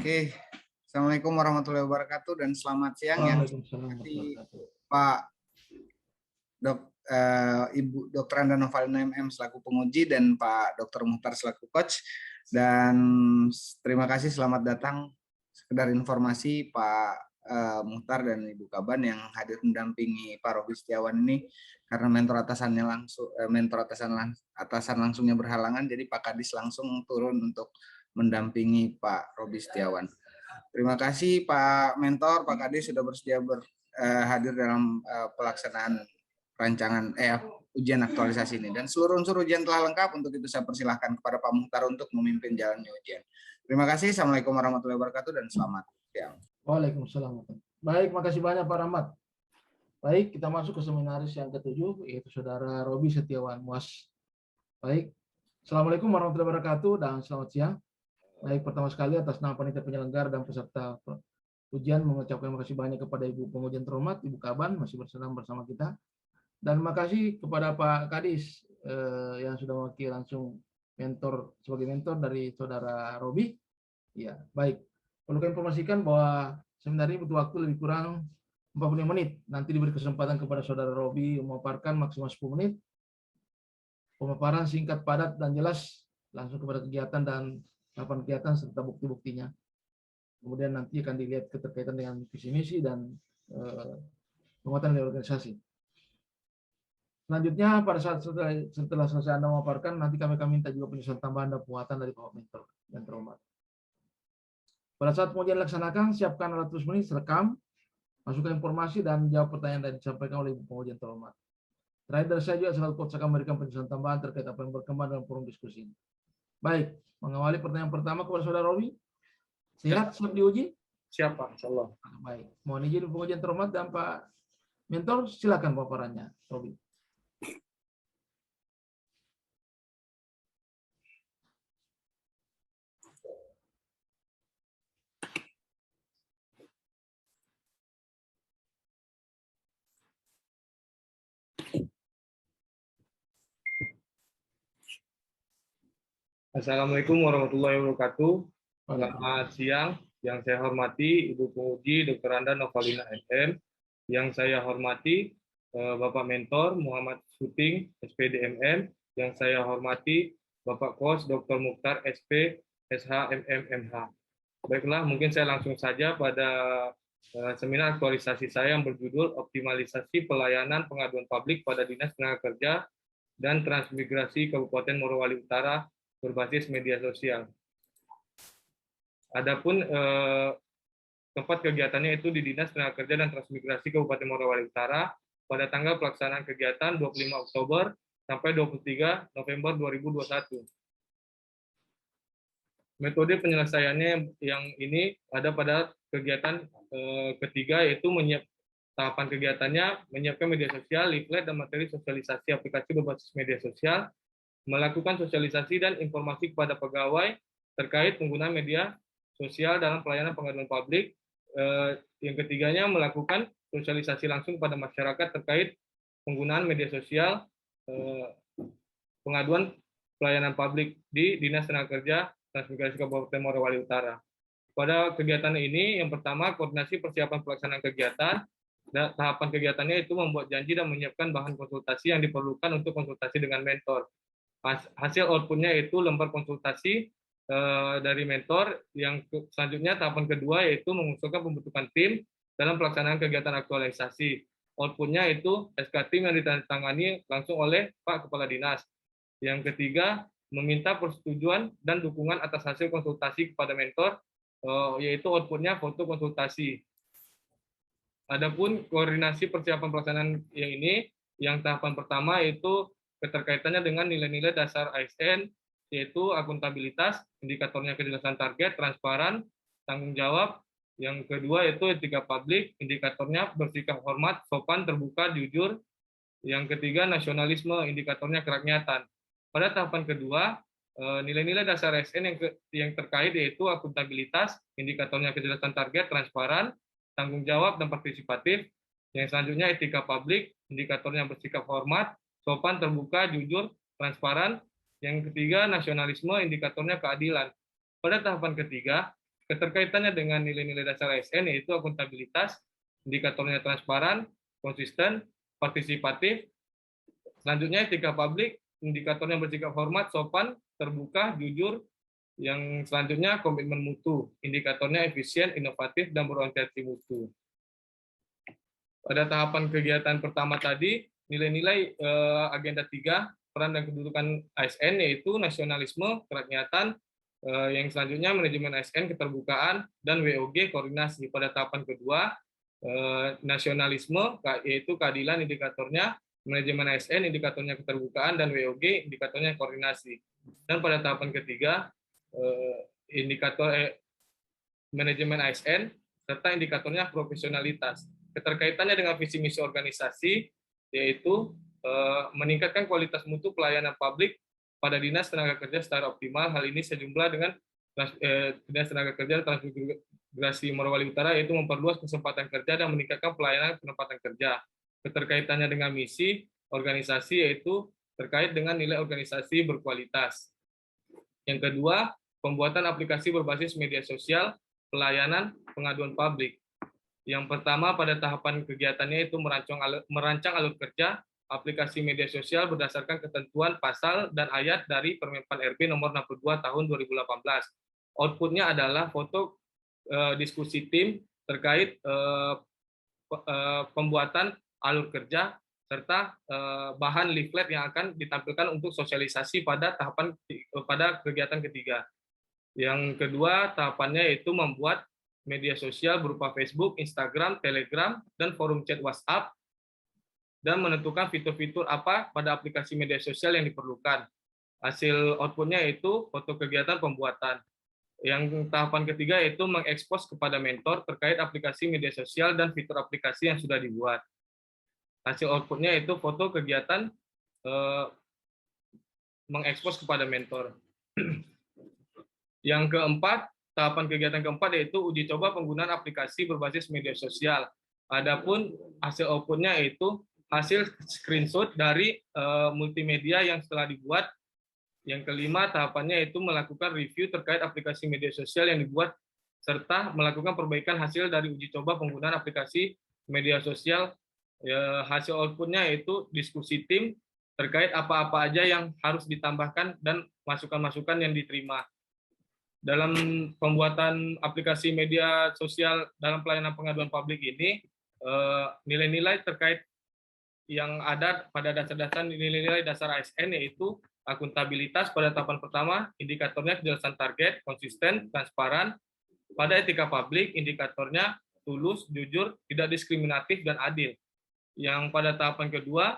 Oke, Assalamualaikum warahmatullahi wabarakatuh dan selamat siang yang Waalaikumsalam warahmatullahi wabarakatuh. Pak Ibu Dr. Anda Novalina MM selaku penguji dan Pak Dr. Muhtar selaku coach. Dan terima kasih, selamat datang. Sekedar informasi, Pak Muhtar dan Ibu Kaban yang hadir mendampingi Pak Robi Setiawan ini karena mentor atasan langsungnya berhalangan, jadi Pak Kadis langsung turun untuk mendampingi Pak Robi Setiawan. Terima kasih Pak Mentor, Pak Kadis sudah bersedia hadir dalam pelaksanaan rancangan ujian aktualisasi ini, dan seluruh unsur ujian telah lengkap. Untuk itu saya persilahkan kepada Pak Muhtar untuk memimpin jalannya ujian. Terima kasih. Assalamualaikum warahmatullahi wabarakatuh dan selamat siang. Waalaikumsalam. Baik, makasih banyak Pak Rahmat. Baik, kita masuk ke seminaris yang ke-7, yaitu Saudara Robi Setiawan MUAS. Baik, Assalamualaikum warahmatullahi wabarakatuh dan selamat siang. Baik, pertama sekali atas nama panitia penyelenggara dan peserta ujian mengucapkan terima kasih banyak kepada Ibu pengujian terhormat, Ibu Kaban, masih bersama kita. Dan makasih kepada Pak Kadis yang sudah mewakili langsung sebagai mentor dari Saudara Robi. Ya, baik. Perlu kami informasikan bahwa seminar ini butuh waktu lebih kurang 45 menit. Nanti diberi kesempatan kepada Saudara Robi memaparkan maksimal 10 menit. Pemaparan singkat, padat, dan jelas langsung kepada kegiatan dan tahapan kegiatan serta bukti-buktinya. Kemudian nanti akan dilihat keterkaitan dengan visi misi dan penguatan dari organisasi. Selanjutnya, pada saat setelah selesai Anda memaparkan, nanti kami akan minta juga penjelasan tambahan dan penguatan dari Pak Mentor yang terhormat. Pada saat pengujian dilaksanakan, siapkan alat tulis menulis, rekam, masukkan informasi, dan jawab pertanyaan yang disampaikan oleh Ibu pengujian terhormat. Terakhir dari saya juga selalu coach akan memberikan penjelasan tambahan terkait apa yang berkembang dalam forum diskusi ini. Baik, mengawali pertanyaan pertama kepada Saudara Robi. Siap diuji? Siap Pak, insya Allah. Baik, mohon izin pengujian terhormat dan Pak Mentor, silakan paparannya, Robi. Assalamualaikum warahmatullahi wabarakatuh. Selamat siang. Yang saya hormati Ibu Penguji Dr. Anda Novalina MM. Yang saya hormati Bapak Mentor Muhammad Suting SPDMM. Yang saya hormati Bapak Coach Dr. Mukhtar SP SHMMMH. Baiklah, mungkin saya langsung saja pada seminar aktualisasi saya yang berjudul Optimalisasi Pelayanan Pengaduan Publik pada Dinas Tenaga Kerja dan Transmigrasi Kabupaten Morowali Utara berbasis media sosial. Adapun tempat kegiatannya itu di Dinas Tenaga Kerja dan Transmigrasi Kabupaten Morowali Utara pada tanggal pelaksanaan kegiatan 25 Oktober sampai 23 November 2021. Metode penyelesaiannya yang ini ada pada kegiatan ketiga, yaitu tahapan kegiatannya menyiapkan media sosial, leaflet, dan materi sosialisasi aplikasi berbasis media sosial, melakukan sosialisasi dan informasi kepada pegawai terkait penggunaan media sosial dalam pelayanan pengaduan publik. Yang ketiganya melakukan sosialisasi langsung kepada masyarakat terkait penggunaan media sosial pengaduan pelayanan publik di Dinas Tenaga Kerja Transmigrasi Kabupaten Morowali Utara. Pada kegiatan ini, yang pertama koordinasi persiapan pelaksanaan kegiatan. Tahapan kegiatannya itu membuat janji dan menyiapkan bahan konsultasi yang diperlukan untuk konsultasi dengan mentor. Hasil outputnya itu lembar konsultasi dari mentor. Yang selanjutnya tahapan kedua yaitu mengusulkan pembentukan tim dalam pelaksanaan kegiatan aktualisasi. Outputnya itu SK tim yang ditandatangani langsung oleh Pak Kepala Dinas. Yang ketiga, meminta persetujuan dan dukungan atas hasil konsultasi kepada mentor, yaitu outputnya foto konsultasi. Adapun koordinasi persiapan pelaksanaan yang ini, yang tahapan pertama yaitu keterkaitannya dengan nilai-nilai dasar ASN, yaitu akuntabilitas, indikatornya kejelasan target, transparan, tanggung jawab. Yang kedua yaitu etika publik, indikatornya bersikap hormat, sopan, terbuka, jujur. Yang ketiga nasionalisme, indikatornya kerakyatan. Pada tahapan kedua, nilai-nilai dasar ASN yang terkait yaitu akuntabilitas, indikatornya kejelasan target, transparan, tanggung jawab, dan partisipatif. Yang selanjutnya etika publik, indikatornya bersikap hormat, sopan, terbuka, jujur, transparan. Yang ketiga nasionalisme, indikatornya keadilan. Pada tahapan ketiga, Keterkaitannya dengan nilai-nilai dasar ASN yaitu akuntabilitas, indikatornya transparan, konsisten, partisipatif. Selanjutnya etika publik, indikatornya bersikap hormat, sopan, terbuka, jujur. Yang selanjutnya komitmen mutu, indikatornya efisien, inovatif, dan berorientasi mutu. Pada tahapan kegiatan pertama tadi, nilai-nilai agenda 3, peran dan kedudukan ASN, yaitu nasionalisme, kerakyatan, yang selanjutnya manajemen ASN, keterbukaan, dan WOG, koordinasi. Pada tahapan kedua, nasionalisme, yaitu keadilan, indikatornya, manajemen ASN, indikatornya keterbukaan, dan WOG, indikatornya koordinasi. Dan pada tahapan ketiga, indikator manajemen ASN, serta indikatornya profesionalitas. Keterkaitannya dengan visi misi organisasi, yaitu meningkatkan kualitas mutu pelayanan publik pada Dinas Tenaga Kerja secara optimal. Hal ini sejumlah dengan Dinas Tenaga Kerja Transmigrasi Morowali Utara, yaitu memperluas kesempatan kerja dan meningkatkan pelayanan penempatan kerja. Keterkaitannya dengan misi organisasi, yaitu terkait dengan nilai organisasi berkualitas. Yang kedua, pembuatan aplikasi berbasis media sosial, pelayanan, pengaduan publik. Yang pertama, pada tahapan kegiatannya itu merancang alur kerja aplikasi media sosial berdasarkan ketentuan pasal dan ayat dari Permenpan RB nomor 62 tahun 2018. Outputnya adalah foto diskusi tim terkait pembuatan alur kerja serta bahan leaflet yang akan ditampilkan untuk sosialisasi pada kegiatan ketiga. Yang kedua, tahapannya yaitu membuat media sosial berupa Facebook, Instagram, Telegram, dan forum chat WhatsApp, dan menentukan fitur-fitur apa pada aplikasi media sosial yang diperlukan. Hasil outputnya yaitu foto kegiatan pembuatan. Yang tahapan ketiga yaitu mengekspos kepada mentor terkait aplikasi media sosial dan fitur aplikasi yang sudah dibuat. Hasil outputnya yaitu foto kegiatan mengekspos kepada mentor. Yang keempat, tahapan kegiatan keempat yaitu uji coba penggunaan aplikasi berbasis media sosial. Adapun hasil outputnya yaitu hasil screenshot dari multimedia yang setelah dibuat. Yang kelima, tahapannya yaitu melakukan review terkait aplikasi media sosial yang dibuat serta melakukan perbaikan hasil dari uji coba penggunaan aplikasi media sosial. Hasil outputnya yaitu diskusi tim terkait apa-apa aja yang harus ditambahkan dan masukan-masukan yang diterima. Dalam pembuatan aplikasi media sosial dalam pelayanan pengaduan publik ini, nilai-nilai terkait yang ada pada dasar-dasar nilai-nilai dasar ASN yaitu akuntabilitas pada tahapan pertama, indikatornya kejelasan target, konsisten, transparan. Pada etika publik, indikatornya tulus, jujur, tidak diskriminatif, dan adil. Yang pada tahapan kedua,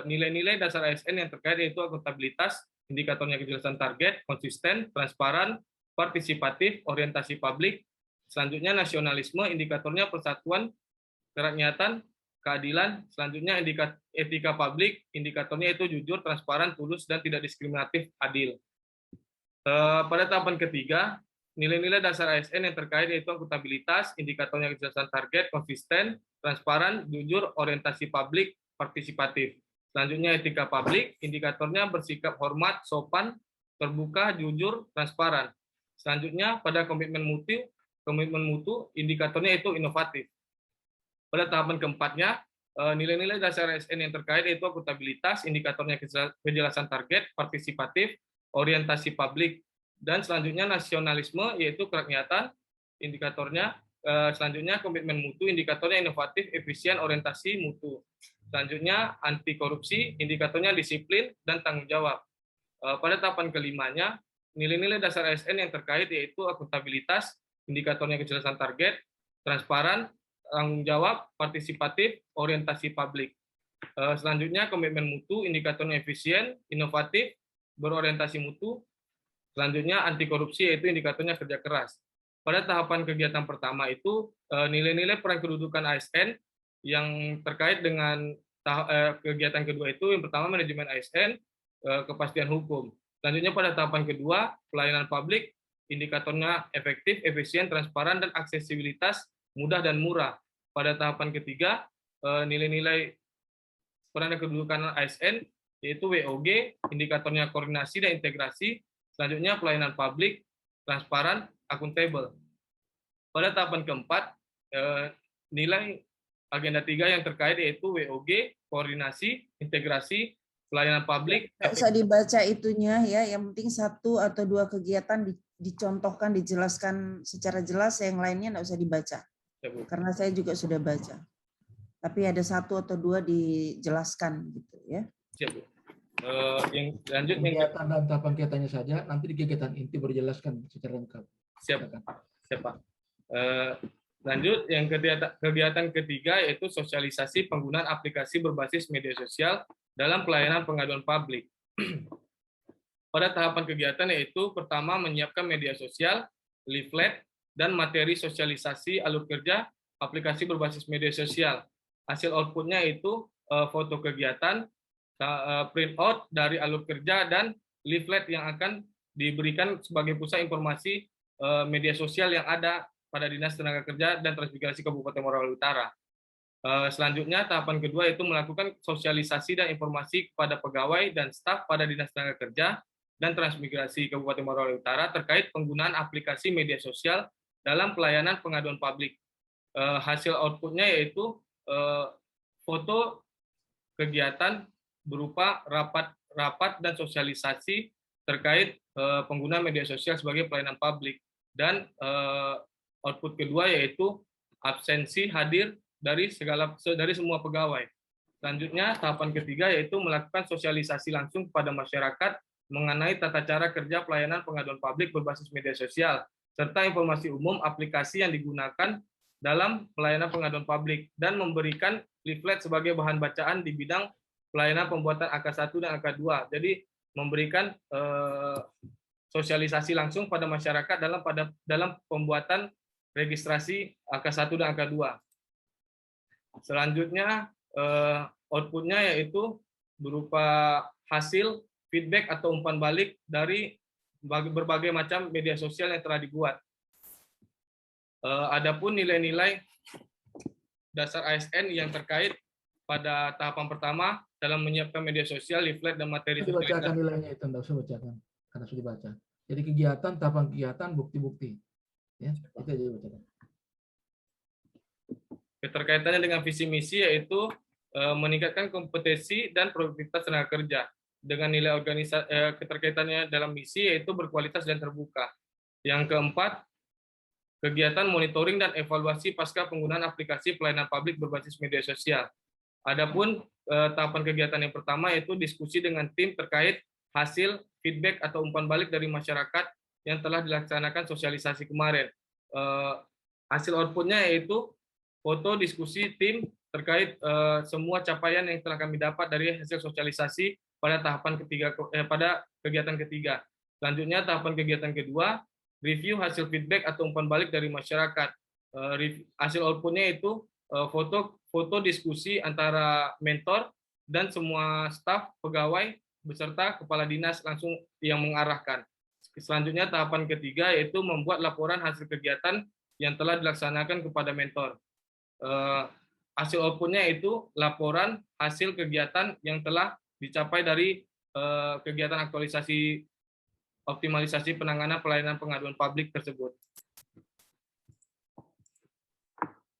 nilai-nilai dasar ASN yang terkait yaitu akuntabilitas, indikatornya kejelasan target, konsisten, transparan, partisipatif, orientasi publik. Selanjutnya nasionalisme, indikatornya persatuan, kerakyatan, keadilan. Selanjutnya etika publik, indikatornya itu jujur, transparan, tulus, dan tidak diskriminatif, adil. Pada tahapan ketiga, nilai-nilai dasar ASN yang terkait yaitu akuntabilitas, indikatornya kejelasan target, konsisten, transparan, jujur, orientasi publik, partisipatif. Selanjutnya etika publik, indikatornya bersikap hormat, sopan, terbuka, jujur, transparan. Selanjutnya pada komitmen mutu, indikatornya itu inovatif. Pada tahapan keempatnya, nilai-nilai dasar ASN yang terkait yaitu akuntabilitas, indikatornya kejelasan target, partisipatif, orientasi publik, dan selanjutnya nasionalisme yaitu kerakyatan, indikatornya selanjutnya komitmen mutu, indikatornya inovatif, efisien, orientasi mutu. Selanjutnya anti korupsi, indikatornya disiplin dan tanggung jawab. Pada tahapan kelimanya, nilai-nilai dasar ASN yang terkait yaitu akuntabilitas, indikatornya kejelasan target, transparan, tanggung jawab, partisipatif, orientasi publik. Selanjutnya komitmen mutu, indikatornya efisien, inovatif, berorientasi mutu. Selanjutnya anti korupsi yaitu indikatornya kerja keras. Pada tahapan kegiatan pertama itu nilai-nilai peran kedudukan ASN yang terkait dengan kegiatan kedua itu yang pertama manajemen ASN, kepastian hukum. Selanjutnya pada tahapan kedua pelayanan publik, indikatornya efektif, efisien, transparan, dan aksesibilitas mudah dan murah. Pada tahapan ketiga nilai-nilai peran dan kedudukan ASN yaitu WOG, indikatornya koordinasi dan integrasi. Selanjutnya pelayanan publik, transparan, akuntabel. Pada tahapan keempat, nilai agenda 3 yang terkait yaitu WOG, koordinasi, integrasi, pelayanan publik. Nggak usah dibaca itunya ya, yang penting 1 atau 2 kegiatan dicontohkan, dijelaskan secara jelas, yang lainnya nggak usah dibaca. Ya, Bu. Karena saya juga sudah baca. Tapi ada 1 atau 2 dijelaskan gitu ya. Siap, Bu. Yang lanjut Kegiatan dan tahapan kegiatannya saja, nanti di kegiatan inti berjelaskan secara lengkap. Siap, Pak. Lanjut, yang kegiatan ketiga yaitu sosialisasi penggunaan aplikasi berbasis media sosial dalam pelayanan pengaduan publik. Pada tahapan kegiatan yaitu pertama menyiapkan media sosial, leaflet, dan materi sosialisasi alur kerja aplikasi berbasis media sosial. Hasil outputnya itu foto kegiatan, print out dari alur kerja, dan leaflet yang akan diberikan sebagai pusat informasi media sosial yang ada pada Dinas Tenaga Kerja dan Transmigrasi Kabupaten Morowali Utara. Selanjutnya, tahapan kedua itu melakukan sosialisasi dan informasi kepada pegawai dan staf pada Dinas Tenaga Kerja dan Transmigrasi Kabupaten Morowali Utara terkait penggunaan aplikasi media sosial dalam pelayanan pengaduan publik. Hasil outputnya yaitu foto kegiatan berupa rapat dan sosialisasi terkait penggunaan media sosial sebagai pelayanan publik, dan output kedua yaitu absensi hadir dari semua pegawai. Selanjutnya, tahapan ketiga yaitu melakukan sosialisasi langsung kepada masyarakat mengenai tata cara kerja pelayanan pengaduan publik berbasis media sosial, serta informasi umum aplikasi yang digunakan dalam pelayanan pengaduan publik, dan memberikan leaflet sebagai bahan bacaan di bidang pelayanan pembuatan AK1 dan AK2. Jadi memberikan sosialisasi langsung pada masyarakat dalam pembuatan registrasi AK1 dan AK2. Selanjutnya, outputnya yaitu berupa hasil feedback atau umpan balik dari berbagai macam media sosial yang telah dibuat. Adapun nilai-nilai dasar ASN yang terkait pada tahapan pertama dalam menyiapkan media sosial, leaflet, dan materi Sudah bacakan nilainya itu, tidak usah bacakan karena sudah dibaca. Jadi kegiatan, tahapan kegiatan, bukti-bukti. Ya, itu aja dibacakan. Keterkaitannya dengan visi misi yaitu meningkatkan kompetensi dan produktivitas tenaga kerja. Dengan nilai keterkaitannya dalam misi yaitu berkualitas dan terbuka. Yang keempat, kegiatan monitoring dan evaluasi pasca penggunaan aplikasi pelayanan publik berbasis media sosial. Adapun tahapan kegiatan yang pertama yaitu diskusi dengan tim terkait hasil feedback atau umpan balik dari masyarakat yang telah dilaksanakan sosialisasi kemarin. Hasil outputnya yaitu foto diskusi tim terkait semua capaian yang telah kami dapat dari hasil sosialisasi pada tahapan ketiga, pada kegiatan ketiga. Selanjutnya, tahapan kegiatan kedua, review hasil feedback atau umpan balik dari masyarakat. Hasil outputnya itu foto diskusi antara mentor dan semua staf, pegawai, beserta kepala dinas langsung yang mengarahkan. Selanjutnya, tahapan ketiga yaitu membuat laporan hasil kegiatan yang telah dilaksanakan kepada mentor. Hasil outputnya itu laporan hasil kegiatan yang telah dicapai dari kegiatan aktualisasi optimalisasi penanganan pelayanan pengaduan publik tersebut.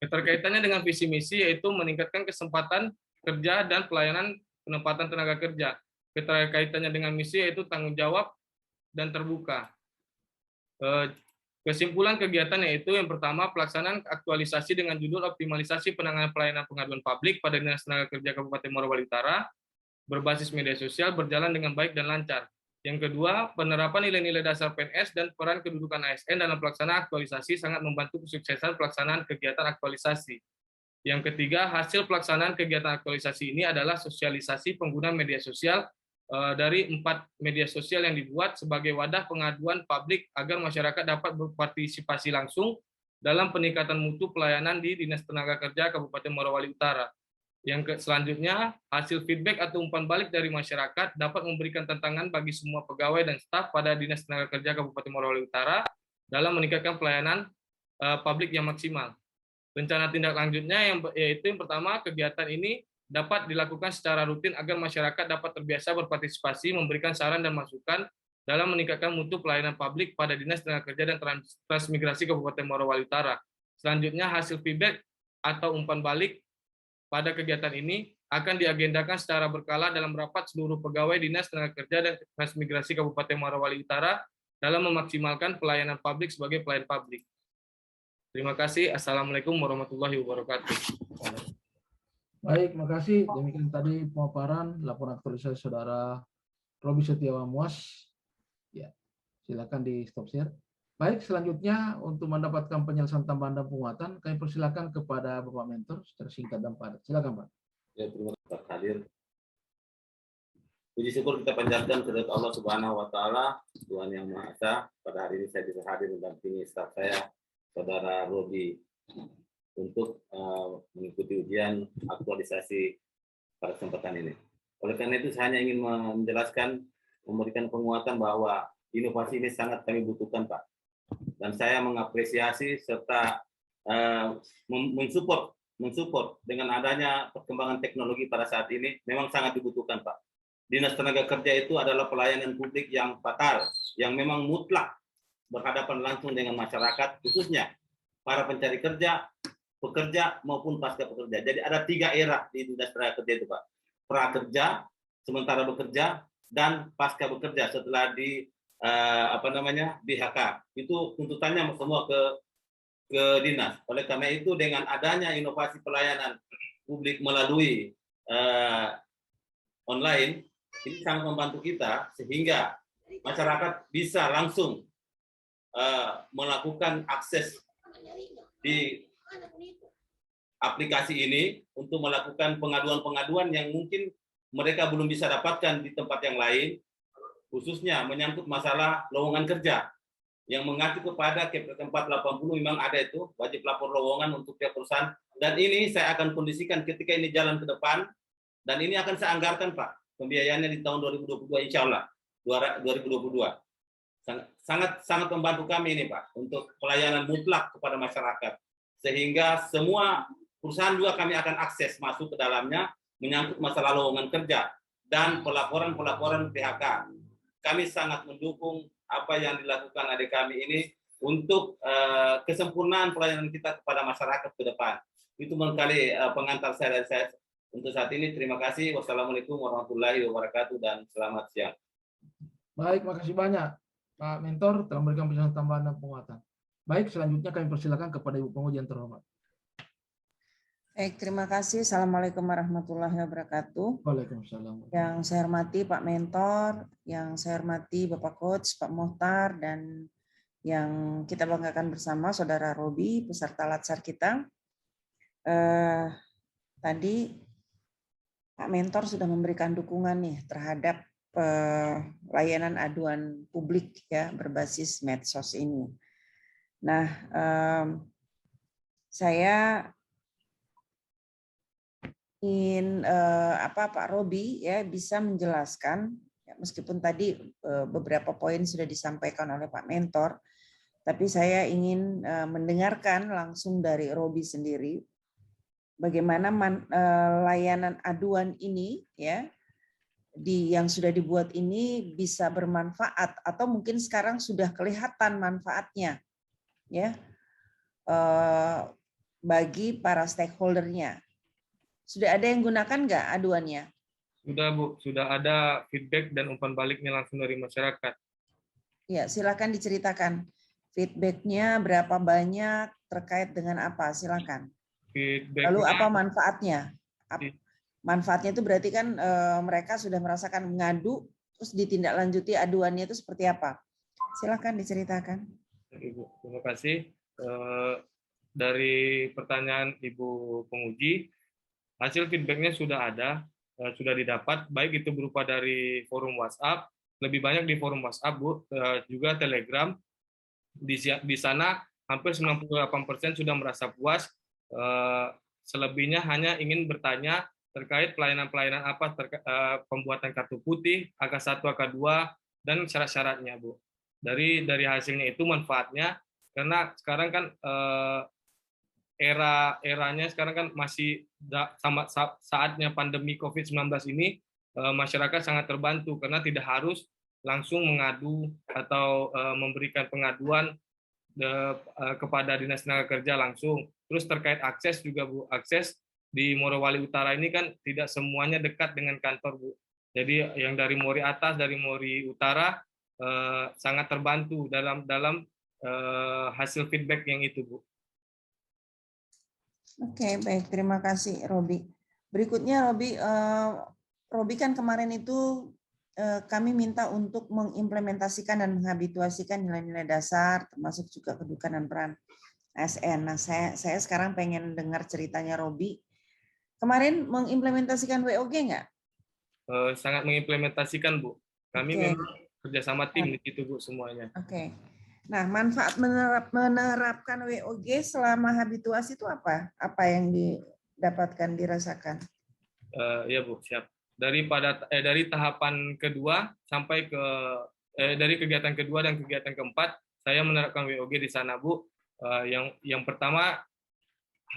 Keterkaitannya dengan visi misi yaitu meningkatkan kesempatan kerja dan pelayanan penempatan tenaga kerja. Keterkaitannya dengan misi yaitu tanggung jawab dan terbuka. Kesimpulan kegiatan yaitu yang pertama, pelaksanaan aktualisasi dengan judul optimalisasi penanganan pelayanan pengaduan publik pada Dinas Tenaga Kerja Kabupaten Morowali Utara berbasis media sosial berjalan dengan baik dan lancar. Yang kedua, penerapan nilai-nilai dasar PNS dan peran kedudukan ASN dalam pelaksanaan aktualisasi sangat membantu kesuksesan pelaksanaan kegiatan aktualisasi. Yang ketiga, hasil pelaksanaan kegiatan aktualisasi ini adalah sosialisasi penggunaan media sosial dari 4 media sosial yang dibuat sebagai wadah pengaduan publik agar masyarakat dapat berpartisipasi langsung dalam peningkatan mutu pelayanan di Dinas Tenaga Kerja Kabupaten Morowali Utara. Yang selanjutnya, hasil feedback atau umpan balik dari masyarakat dapat memberikan tantangan bagi semua pegawai dan staf pada Dinas Tenaga Kerja Kabupaten Morowali Utara dalam meningkatkan pelayanan publik yang maksimal. Rencana tindak lanjutnya yaitu yang pertama, kegiatan ini dapat dilakukan secara rutin agar masyarakat dapat terbiasa berpartisipasi, memberikan saran dan masukan dalam meningkatkan mutu pelayanan publik pada Dinas Tenaga Kerja dan Transmigrasi Kabupaten Morowali Utara. Selanjutnya, hasil feedback atau umpan balik pada kegiatan ini akan diagendakan secara berkala dalam rapat seluruh pegawai Dinas Tenaga Kerja dan Transmigrasi Kabupaten Morowali Utara dalam memaksimalkan pelayanan publik sebagai pelayan publik. Terima kasih. Assalamualaikum warahmatullahi wabarakatuh. Baik, makasih. Demikian tadi pemaparan laporan aktualisasi Saudara Roby Setiawan MUAS. Ya, silakan di stop share. Baik, selanjutnya untuk mendapatkan penyelesaian tambahan dan penguatan, kami persilakan kepada Bapak Mentor secara singkat dan padat. Silakan, Pak. Ya, terima kasih Pak hadir. Puji syukur kita panjatkan kepada Allah Subhanahu wa taala, Tuhan yang Maha Esa. Pada hari ini saya bisa hadir mendampingi staf saya, Saudara Roby, untuk mengikuti ujian aktualisasi pada kesempatan ini. Oleh karena itu saya hanya ingin menjelaskan, memberikan penguatan bahwa inovasi ini sangat kami butuhkan, Pak. Dan saya mengapresiasi serta mensupport dengan adanya perkembangan teknologi pada saat ini memang sangat dibutuhkan, Pak. Dinas Tenaga Kerja itu adalah pelayanan publik yang fatal, yang memang mutlak berhadapan langsung dengan masyarakat, khususnya para pencari kerja, pekerja maupun pasca pekerja. Jadi ada 3 era di Dinas Tenaga Kerja itu, Pak. Prakerja, sementara bekerja, dan pasca bekerja setelah di DHK. Itu tuntutannya semua ke dinas. Oleh karena itu dengan adanya inovasi pelayanan publik melalui online, ini sangat membantu kita sehingga masyarakat bisa langsung melakukan akses di aplikasi ini untuk melakukan pengaduan-pengaduan yang mungkin mereka belum bisa dapatkan di tempat yang lain, khususnya menyangkut masalah lowongan kerja yang mengacu kepada Kepres 480. Memang ada itu wajib lapor lowongan untuk tiap perusahaan, dan ini saya akan kondisikan ketika ini jalan ke depan, dan ini akan saya anggarkan, Pak, pembiayaannya di tahun 2022 insya Allah 2022. Sangat membantu kami ini, Pak, untuk pelayanan mutlak kepada masyarakat, sehingga semua perusahaan juga kami akan akses masuk ke dalamnya menyangkut masalah lowongan kerja dan pelaporan PHK. Kami sangat mendukung apa yang dilakukan adik kami ini untuk kesempurnaan pelayanan kita kepada masyarakat ke depan. Itu barangkali pengantar saya dan saya untuk saat ini. Terima kasih. Wassalamualaikum warahmatullahi wabarakatuh dan selamat siang. Baik, makasih banyak Pak Mentor telah memberikan penjelasan tambahan dan penguatan. Baik, selanjutnya kami persilakan kepada Ibu Penguji yang terhormat. Baik, terima kasih. Assalamualaikum warahmatullahi wabarakatuh. Waalaikumsalam. Yang saya hormati Pak Mentor, yang saya hormati Bapak Coach, Pak Mohtar, dan yang kita banggakan bersama Saudara Roby, peserta latsar kita. Tadi Pak Mentor sudah memberikan dukungan nih terhadap layanan aduan publik ya berbasis medsos ini. Nah, saya ingin Pak Roby ya bisa menjelaskan ya, meskipun tadi beberapa poin sudah disampaikan oleh Pak Mentor, tapi saya ingin mendengarkan langsung dari Roby sendiri bagaimana layanan aduan ini ya yang sudah dibuat ini bisa bermanfaat atau mungkin sekarang sudah kelihatan manfaatnya ya bagi para stakeholdernya. Sudah ada yang gunakan nggak aduannya? Sudah, Bu. Sudah ada feedback dan umpan baliknya langsung dari masyarakat. Ya, silakan diceritakan. Feedbacknya berapa banyak, terkait dengan apa? Silakan. Lalu apa manfaatnya? Manfaatnya itu berarti kan mereka sudah merasakan mengadu, terus ditindaklanjuti aduannya itu seperti apa? Silakan diceritakan. Ibu, terima kasih. Dari pertanyaan Ibu penguji, hasil feedbacknya sudah ada, sudah didapat, baik itu berupa dari forum WhatsApp, lebih banyak di forum WhatsApp, Bu, juga Telegram. Di sana hampir 98% sudah merasa puas, selebihnya hanya ingin bertanya terkait pelayanan-pelayanan apa, pembuatan kartu putih, AK1, AK2, dan syarat-syaratnya, Bu. Dari hasilnya itu manfaatnya, karena sekarang kan eranya sekarang kan masih sama saatnya pandemi COVID-19 ini, masyarakat sangat terbantu karena tidak harus langsung mengadu atau memberikan pengaduan kepada Dinas Tenaga Kerja langsung. Terus terkait akses juga Bu, akses di Morowali Utara ini kan tidak semuanya dekat dengan kantor Bu. Jadi yang dari Mori Atas, dari Mori Utara sangat terbantu dalam hasil feedback yang itu Bu. Oke, baik. Terima kasih, Robi. Berikutnya, Robi kan kemarin itu kami minta untuk mengimplementasikan dan menghabituasikan nilai-nilai dasar, termasuk juga kedudukan dan peran ASN. Nah, saya sekarang pengen dengar ceritanya Robi. Kemarin mengimplementasikan WOG nggak? Sangat mengimplementasikan Bu. Kami Oke. memang kerjasama tim di situ Bu semuanya. Oke. Nah, manfaat menerapkan WOG selama habituasi itu apa? Apa yang didapatkan, dirasakan? Ya Bu, siap. Dari tahapan kedua sampai ke dari kegiatan kedua dan kegiatan keempat, saya menerapkan WOG di sana Bu. Yang pertama,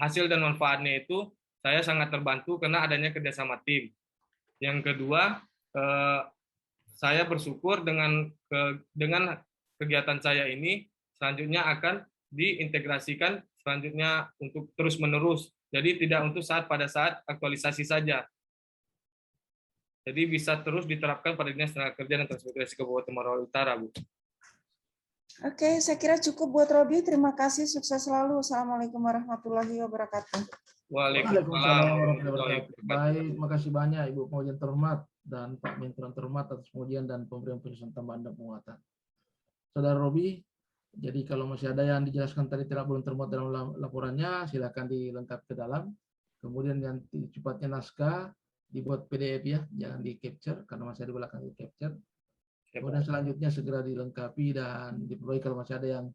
hasil dan manfaatnya itu saya sangat terbantu karena adanya kerjasama tim. Yang kedua, saya bersyukur dengan kegiatan saya ini selanjutnya akan diintegrasikan selanjutnya untuk terus menerus. Jadi tidak untuk pada saat aktualisasi saja. Jadi bisa terus diterapkan pada Dinas Tenaga Kerja dan Transmigrasi Kabupaten Morowali Utara, Bu. Oke, saya kira cukup buat Robi. Terima kasih, sukses selalu. Assalamualaikum warahmatullahi wabarakatuh. Waalaikumsalam warahmatullahi wabarakatuh. Baik, makasih banyak Ibu Pengujian terhormat dan Pak Mentor terhormat atas pengujian dan pemberian penjelasan tambahan dan penguatan. Saudara Robi, jadi kalau masih ada yang dijelaskan tadi belum termuat dalam laporannya, silakan dilengkapi ke dalam. Kemudian yang cepatnya naskah dibuat PDF ya, jangan di capture karena masih ada di belakang di capture. Kemudian selanjutnya segera dilengkapi dan diperbaiki kalau masih ada yang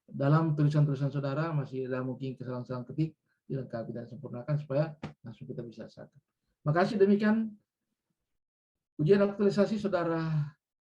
dalam tulisan-tulisan saudara masih ada mungkin kesalahan-kesalahan ketik, dilengkapi dan sempurnakan supaya langsung kita bisa sahkan. Makasih, demikian ujian aktualisasi saudara